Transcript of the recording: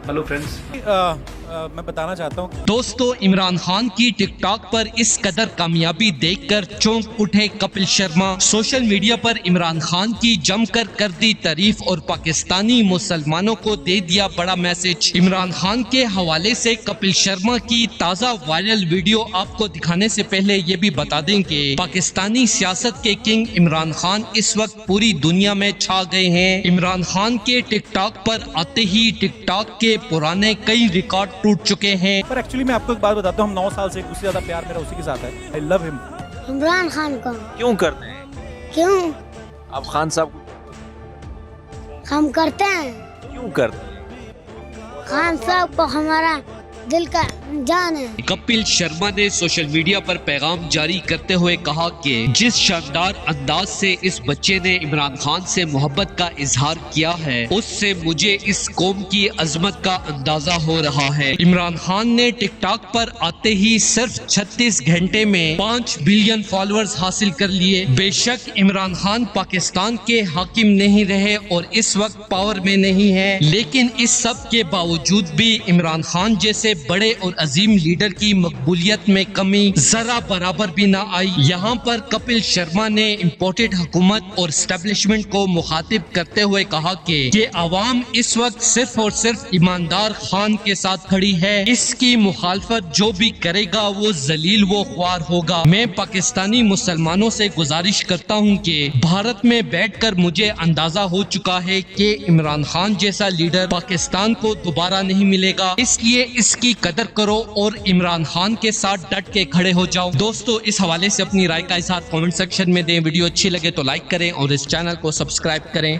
Hello friends, मैं बताना चाहता हूँ दोस्तों, इमरान खान की टिकटॉक पर इस कदर कामयाबी देखकर चौंक उठे कपिल शर्मा। सोशल मीडिया पर इमरान खान की जमकर कर दी तारीफ और पाकिस्तानी मुसलमानों को दे दिया बड़ा मैसेज। इमरान खान के हवाले से कपिल शर्मा की ताज़ा वायरल वीडियो आपको दिखाने से पहले ये भी बता दें कि पाकिस्तानी सियासत के किंग इमरान खान इस वक्त पूरी दुनिया में छा गए हैं। इमरान खान के टिकटॉक पर आते ही टिकटॉक के पुराने कई रिकॉर्ड टूट चुके हैं। पर एक्चुअली मैं आपको एक बात बताता हूँ, हम 9 साल से एक दूसरे से ज्यादा प्यार मेरा उसी के साथ है। I love him. Imran Khan को क्यों करते हैं क्यों आप खान साहब को? हम करते हैं? क्यों करते हैं? खान साहब को हमारा दिल का जान है। कपिल शर्मा ने सोशल मीडिया पर पैगाम जारी करते हुए कहा कि जिस शानदार अंदाज से इस बच्चे ने इमरान खान से मोहब्बत का इजहार किया है, उससे मुझे इस कौम की अजमत का अंदाजा हो रहा है। इमरान खान ने टिकटॉक पर आते ही सिर्फ 36 घंटे में 5 बिलियन फॉलोअर्स हासिल कर लिए। बेशक इमरान खान पाकिस्तान के हाकिम नहीं रहे और इस वक्त पावर में नहीं है, लेकिन इस सब के बावजूद भी इमरान खान जैसे बड़े और अजीम लीडर की मकबूलियत में कमी जरा बराबर भी ना आई। यहाँ पर कपिल शर्मा ने इम्पोर्टेड हुकूमत और एस्टेब्लिशमेंट को मुखातिब करते हुए कहा कि आवाम इस वक्त सिर्फ और सिर्फ ईमानदार खान के साथ खड़ी है। इसकी मुखालफत जो भी करेगा वो जलील वो ख्वार होगा। मैं पाकिस्तानी मुसलमानों से गुजारिश करता हूँ कि भारत में बैठकर मुझे अंदाजा हो चुका है कि इमरान खान जैसा लीडर पाकिस्तान को दोबारा नहीं मिलेगा, इसलिए इसकी कदर करो और इमरान खान के साथ डट के खड़े हो जाओ। दोस्तों, इस हवाले से अपनी राय का इज़हार कमेंट सेक्शन में दें। वीडियो अच्छी लगे तो लाइक करें और इस चैनल को सब्सक्राइब करें।